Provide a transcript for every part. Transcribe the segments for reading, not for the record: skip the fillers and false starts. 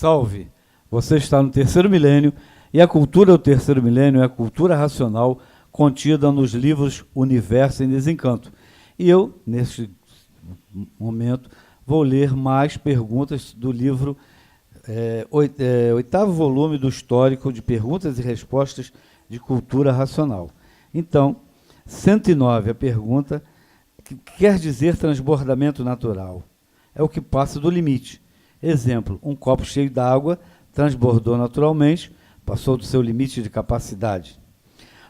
Salve! Você está no terceiro milênio, e a cultura do terceiro milênio é a cultura racional contida nos livros Universo em Desencanto. E eu, neste momento, vou ler mais perguntas do livro, oitavo volume do Histórico de Perguntas e Respostas de Cultura Racional. Então, 109, a pergunta, que quer dizer transbordamento natural? É o que passa do limite. Exemplo, um copo cheio d'água transbordou naturalmente, passou do seu limite de capacidade.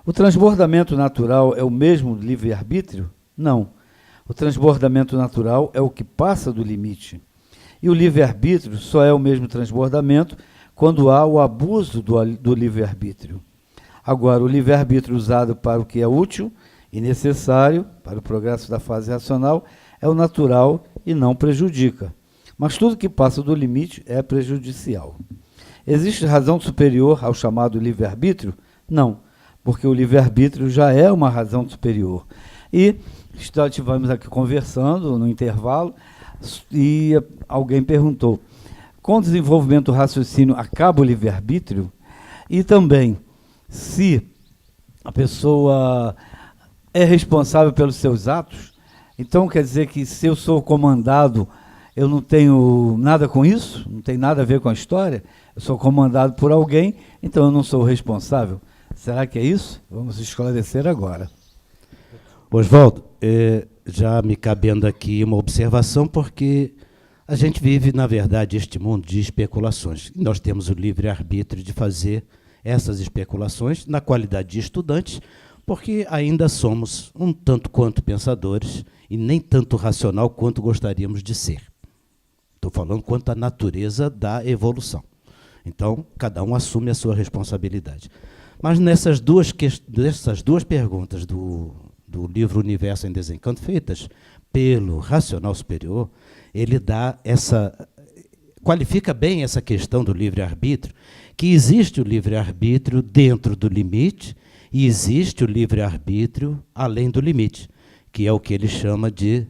O transbordamento natural é o mesmo do livre-arbítrio? Não. O transbordamento natural é o que passa do limite. E o livre-arbítrio só é o mesmo transbordamento quando há o abuso do livre-arbítrio. Agora, o livre-arbítrio usado para o que é útil e necessário para o progresso da fase racional é o natural e não prejudica. Mas tudo que passa do limite é prejudicial. Existe razão superior ao chamado livre-arbítrio? Não, porque o livre-arbítrio já é uma razão superior. E estivemos aqui conversando no intervalo e alguém perguntou, com o desenvolvimento do raciocínio acaba o livre-arbítrio? E também, se a pessoa é responsável pelos seus atos, então quer dizer que se eu sou comandado, eu não tenho nada com isso? Não tem nada a ver com a história? Eu sou comandado por alguém, então eu não sou responsável? Será que é isso? Vamos esclarecer agora. Oswaldo, já me cabendo aqui uma observação, porque a gente vive, na verdade, este mundo de especulações. Nós temos o livre-arbítrio de fazer essas especulações na qualidade de estudantes, porque ainda somos um tanto quanto pensadores e nem tanto racional quanto gostaríamos de ser. Estou falando quanto à natureza da evolução. Então, cada um assume a sua responsabilidade. Mas nessas duas perguntas do livro Universo em Desencanto, feitas pelo racional superior, ele qualifica bem essa questão do livre-arbítrio, que existe o livre-arbítrio dentro do limite e existe o livre-arbítrio além do limite, que é o que ele chama de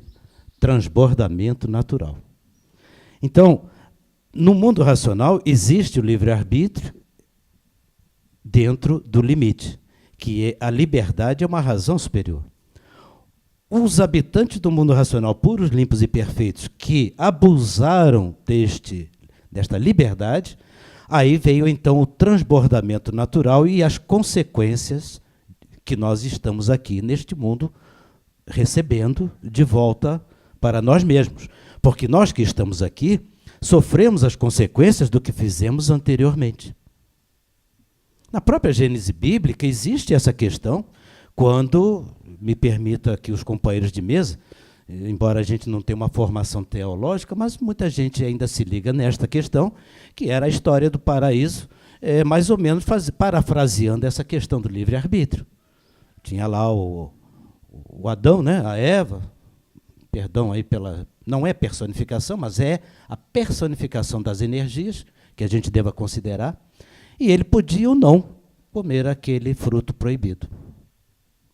transbordamento natural. Então, no mundo racional, existe o livre-arbítrio dentro do limite, que a liberdade é uma razão superior. Os habitantes do mundo racional, puros, limpos e perfeitos, que abusaram desta liberdade, aí veio então o transbordamento natural e as consequências que nós estamos aqui neste mundo recebendo de volta para nós mesmos. Porque nós que estamos aqui sofremos as consequências do que fizemos anteriormente. Na própria Gênese bíblica existe essa questão, quando, me permita aqui os companheiros de mesa, embora a gente não tenha uma formação teológica, mas muita gente ainda se liga nesta questão, que era a história do paraíso, mais ou menos parafraseando essa questão do livre-arbítrio. Tinha lá o Adão, né, a Eva, perdão aí não é personificação, mas é a personificação das energias, que a gente deva considerar, e ele podia ou não comer aquele fruto proibido,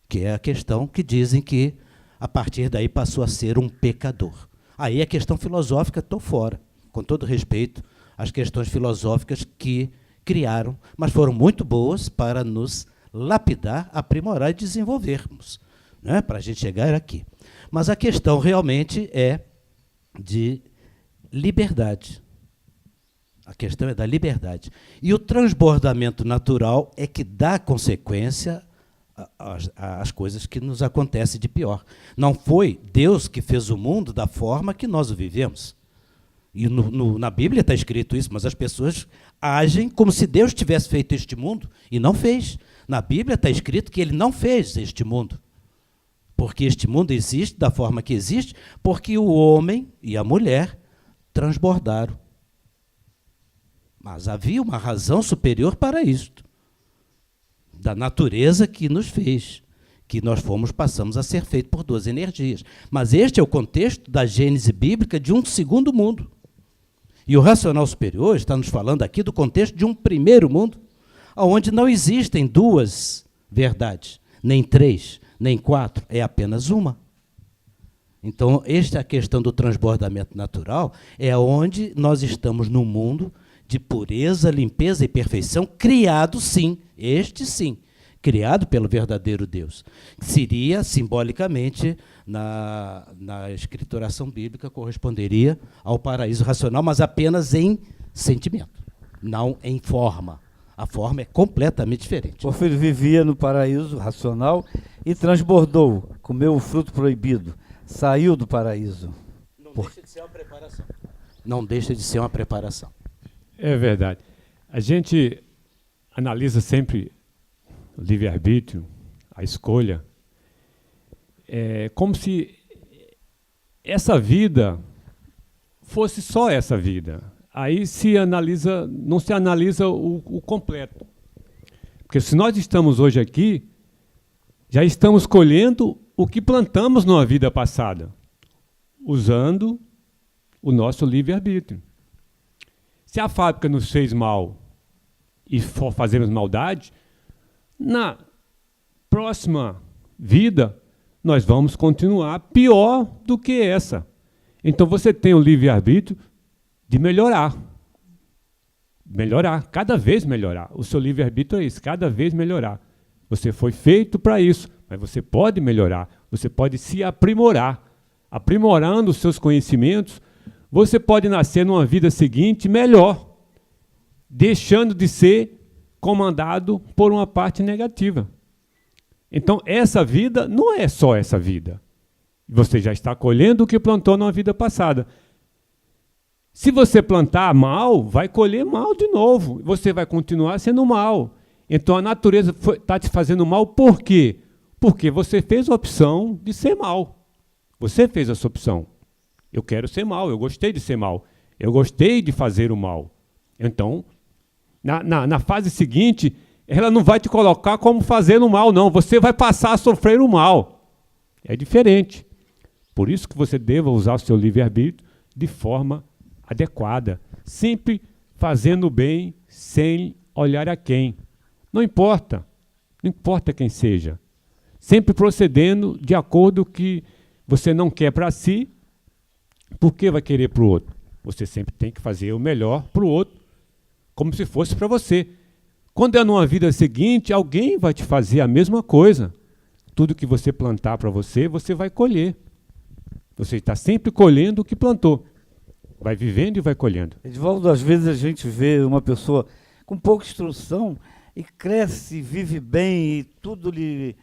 que é a questão que dizem que, a partir daí, passou a ser um pecador. Aí a questão filosófica, estou fora, com todo respeito às questões filosóficas que criaram, mas foram muito boas para nos lapidar, aprimorar e desenvolvermos, né, para a gente chegar aqui. Mas a questão realmente é de liberdade. A questão é da liberdade. E o transbordamento natural é que dá consequência às coisas que nos acontecem de pior. Não foi Deus que fez o mundo da forma que nós o vivemos. E na Bíblia está escrito isso, mas as pessoas agem como se Deus tivesse feito este mundo e não fez. Na Bíblia está escrito que ele não fez este mundo. Porque este mundo existe da forma que existe, porque o homem e a mulher transbordaram. Mas havia uma razão superior para isto, da natureza que nos fez, que nós passamos a ser feitos por duas energias. Mas este é o contexto da Gênese bíblica de um segundo mundo. E o racional superior está nos falando aqui do contexto de um primeiro mundo, onde não existem duas verdades, nem três, nem quatro, é apenas uma. Então, esta questão do transbordamento natural é onde nós estamos num mundo de pureza, limpeza e perfeição, criado sim, este sim, criado pelo verdadeiro Deus. Seria, simbolicamente, na escrituração bíblica, corresponderia ao paraíso racional, mas apenas em sentimento, não em forma. A forma é completamente diferente. O filho vivia no paraíso racional e transbordou, comeu o fruto proibido, saiu do paraíso. Não deixa de ser uma preparação. Não deixa de ser uma preparação. É verdade. A gente analisa sempre o livre-arbítrio, a escolha, como se essa vida fosse só essa vida. Aí não se analisa o completo. Porque se nós estamos hoje aqui, já estamos colhendo o que plantamos numa vida passada, usando o nosso livre-arbítrio. Se a fábrica nos fez mal e fazemos maldade, na próxima vida nós vamos continuar pior do que essa. Então você tem o livre-arbítrio de melhorar. Melhorar, cada vez melhorar. O seu livre-arbítrio é isso, cada vez melhorar. Você foi feito para isso, mas você pode melhorar, você pode se aprimorar. Aprimorando os seus conhecimentos, você pode nascer numa vida seguinte melhor, deixando de ser comandado por uma parte negativa. Então, essa vida não é só essa vida. Você já está colhendo o que plantou na vida passada. Se você plantar mal, vai colher mal de novo. Você vai continuar sendo mal. Então, a natureza está te fazendo mal por quê? Porque você fez a opção de ser mal. Você fez essa opção. Eu quero ser mal, eu gostei de ser mal. Eu gostei de fazer o mal. Então, na fase seguinte, ela não vai te colocar como fazendo o mal, não. Você vai passar a sofrer o mal. É diferente. Por isso que você deva usar o seu livre-arbítrio de forma adequada. Sempre fazendo o bem sem olhar a quem. Não importa. Não importa quem seja. Sempre procedendo de acordo com o que você não quer para si, por que vai querer para o outro? Você sempre tem que fazer o melhor para o outro, como se fosse para você. Quando é numa vida seguinte, alguém vai te fazer a mesma coisa. Tudo que você plantar para você, você vai colher. Você está sempre colhendo o que plantou. Vai vivendo e vai colhendo. Edivaldo, às vezes a gente vê uma pessoa com pouca instrução e cresce, vive bem e tudo lhe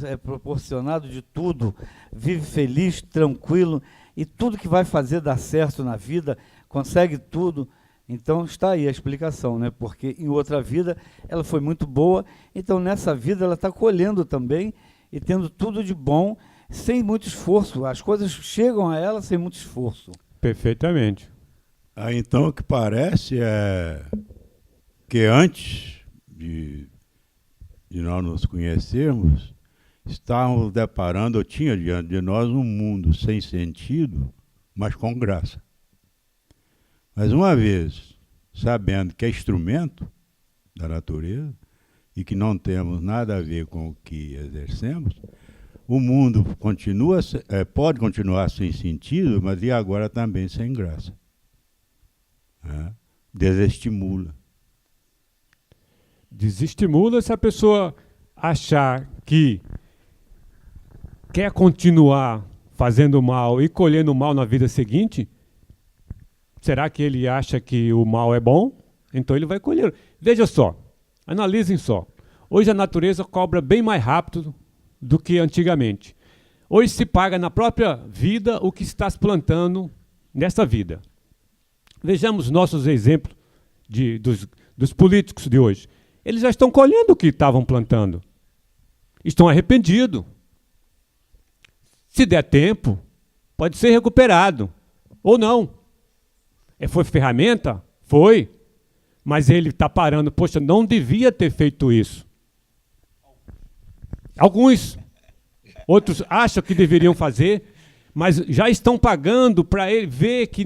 é proporcionado de tudo, vive feliz, tranquilo, e tudo que vai fazer dar certo na vida, consegue tudo. Então está aí a explicação, né? Porque em outra vida ela foi muito boa, então nessa vida ela está colhendo também e tendo tudo de bom, sem muito esforço. As coisas chegam a ela sem muito esforço. Perfeitamente. Então o que parece é que antes de nós nos conhecermos, estávamos deparando, eu tinha diante de nós um mundo sem sentido, mas com graça. Mas uma vez, sabendo que é instrumento da natureza e que não temos nada a ver com o que exercemos, o mundo pode continuar sem sentido, mas e agora também sem graça. Desestimula. Desestimula se a pessoa achar que quer continuar fazendo mal e colhendo mal na vida seguinte. Será que ele acha que o mal é bom? Então ele vai colher. Veja só, analisem só. Hoje a natureza cobra bem mais rápido do que antigamente. Hoje se paga na própria vida o que está se plantando nessa vida. Vejamos nossos exemplos dos políticos de hoje. Eles já estão colhendo o que estavam plantando. Estão arrependidos. Se der tempo, pode ser recuperado. Ou não. Foi ferramenta? Foi. Mas ele está parando. Poxa, não devia ter feito isso. Alguns. Outros acham que deveriam fazer, mas já estão pagando para ele ver que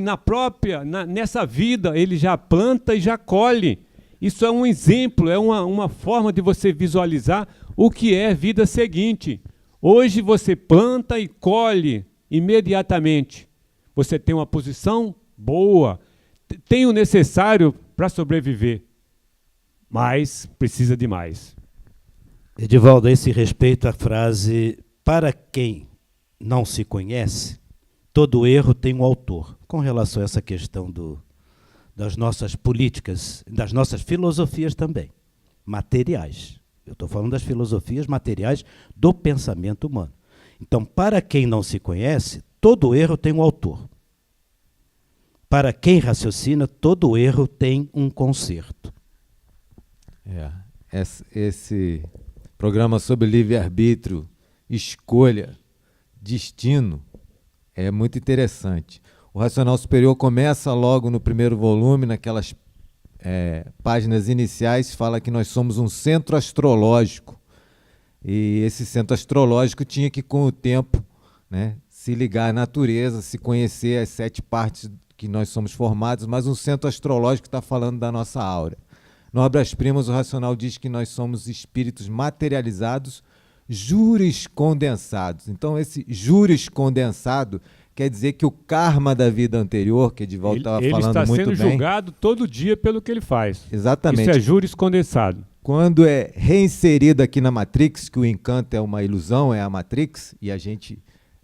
nessa vida ele já planta e já colhe. Isso é um exemplo, é uma forma de você visualizar o que é vida seguinte. Hoje você planta e colhe imediatamente. Você tem uma posição boa, tem o necessário para sobreviver, mas precisa de mais. Edivaldo, a esse respeito, a frase: para quem não se conhece, todo erro tem um autor. Com relação a essa questão das nossas políticas, das nossas filosofias também, materiais. Eu estou falando das filosofias materiais do pensamento humano. Então, para quem não se conhece, todo erro tem um autor. Para quem raciocina, todo erro tem um conserto. Esse programa sobre livre-arbítrio, escolha, destino, é muito interessante. O Racional Superior começa logo no primeiro volume, naquelas páginas iniciais, fala que nós somos um centro astrológico. E esse centro astrológico tinha que, com o tempo, né, se ligar à natureza, se conhecer as 7 partes que nós somos formados, mas um centro astrológico está falando da nossa aura. No Obras-Primas, o Racional diz que nós somos espíritos materializados, juriscondensados. Então, esse juriscondensado quer dizer que o karma da vida anterior, que Edivaldo estava falando muito bem... Ele está sendo julgado todo dia pelo que ele faz. Exatamente. Isso é juriscondensado. Quando é reinserido aqui na Matrix, que o encanto é uma ilusão, é a Matrix, e a gente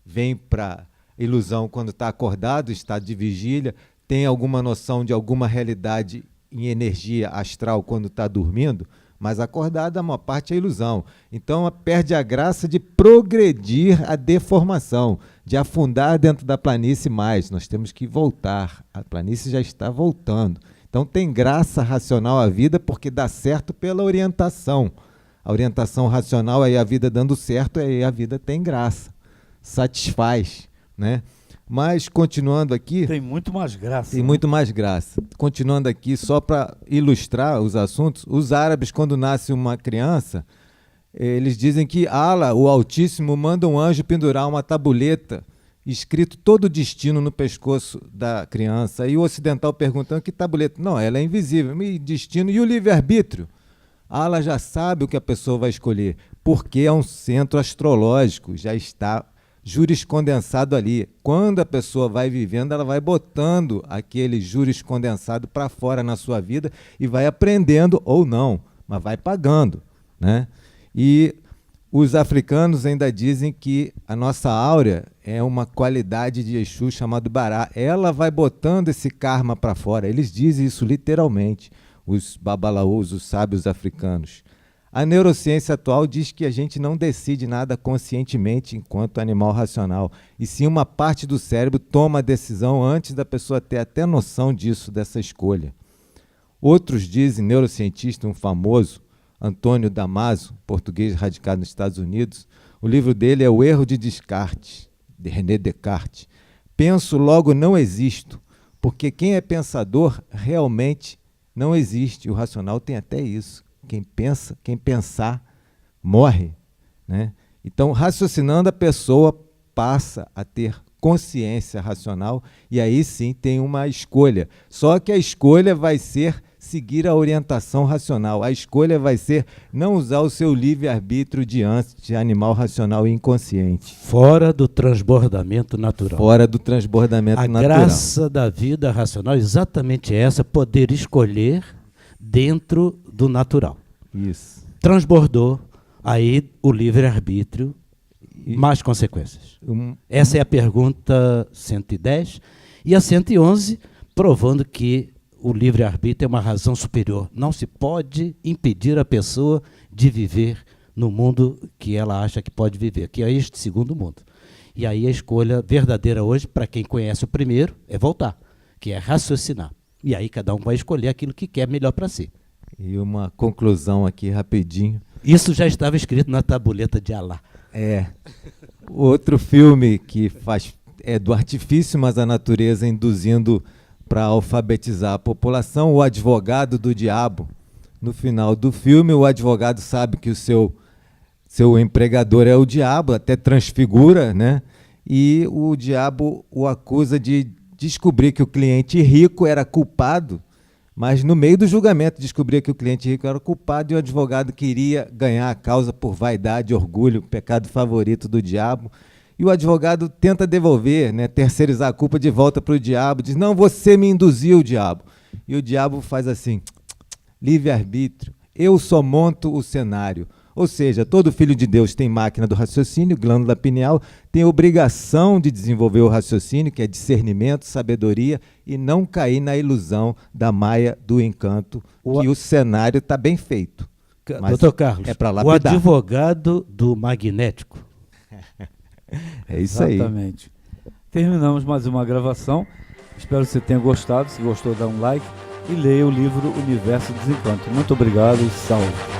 vem para a ilusão quando está acordado, estado de vigília, tem alguma noção de alguma realidade em energia astral quando está dormindo, mas acordado a maior parte é ilusão. Então perde a graça de progredir a deformação, de afundar dentro da planície mais. Nós temos que voltar. A planície já está voltando. Então tem graça racional à vida porque dá certo pela orientação. A orientação racional, aí a vida dando certo, aí a vida tem graça. Satisfaz, né? Mas, continuando aqui... Tem muito mais graça. Tem muito mais graça. Continuando aqui, só para ilustrar os assuntos, os árabes, quando nasce uma criança, eles dizem que Allah, o Altíssimo, manda um anjo pendurar uma tabuleta, escrito todo o destino no pescoço da criança. E o ocidental perguntando, que tabuleta? Não, ela é invisível. E destino? E o livre-arbítrio? Allah já sabe o que a pessoa vai escolher, porque é um centro astrológico, já está juriscondensado ali. Quando a pessoa vai vivendo, ela vai botando aquele juriscondensado para fora na sua vida e vai aprendendo ou não, mas vai pagando, né? E os africanos ainda dizem que a nossa áurea é uma qualidade de Exu chamado Bará. Ela vai botando esse karma para fora. Eles dizem isso literalmente, os babalaôs, os sábios africanos. A neurociência atual diz que a gente não decide nada conscientemente enquanto animal racional, e sim uma parte do cérebro toma a decisão antes da pessoa ter até noção disso, dessa escolha. Outros dizem, neurocientista, um famoso, Antônio Damasio, português radicado nos Estados Unidos, o livro dele é O Erro de Descartes, de René Descartes. Penso, logo não existo, porque quem é pensador realmente não existe. O racional tem até isso. Quem pensa, quem pensar, morre, né? Então, raciocinando, a pessoa passa a ter consciência racional e aí sim tem uma escolha. Só que a escolha vai ser seguir a orientação racional. A escolha vai ser não usar o seu livre-arbítrio diante de animal racional e inconsciente. Fora do transbordamento natural. Fora do transbordamento natural. A graça da vida racional é exatamente essa, poder escolher dentro do natural. Isso. Transbordou, aí o livre-arbítrio, mais consequências. Essa é a pergunta 110. E a 111, provando que o livre-arbítrio é uma razão superior. Não se pode impedir a pessoa de viver no mundo que ela acha que pode viver, que é este segundo mundo. E aí a escolha verdadeira hoje, para quem conhece o primeiro, é voltar, que é raciocinar. E aí cada um vai escolher aquilo que quer melhor para si. E uma conclusão aqui rapidinho. Isso já estava escrito na tabuleta de Alá. Outro filme que é do artifício, mas a natureza induzindo para alfabetizar a população, O Advogado do Diabo. No final do filme, o advogado sabe que o seu empregador é o diabo, até transfigura, né? E o diabo o acusa de descobrir que o cliente rico era culpado, mas no meio do julgamento descobria que o cliente rico era culpado e o advogado queria ganhar a causa por vaidade, orgulho, pecado favorito do diabo. E o advogado tenta devolver, né, terceirizar a culpa de volta para o diabo, diz, não, você me induziu, diabo. E o diabo faz assim, livre-arbítrio, eu só monto o cenário. Ou seja, todo filho de Deus tem máquina do raciocínio, glândula pineal, tem obrigação de desenvolver o raciocínio, que é discernimento, sabedoria, e não cair na ilusão da maia do encanto, que o cenário está bem feito. Mas Doutor Carlos, é para o lapidar. advogado do magnético. É isso aí. Exatamente. Terminamos mais uma gravação. Espero que você tenha gostado. Se gostou, dá um like e leia o livro Universo Desencanto. Muito obrigado e salve.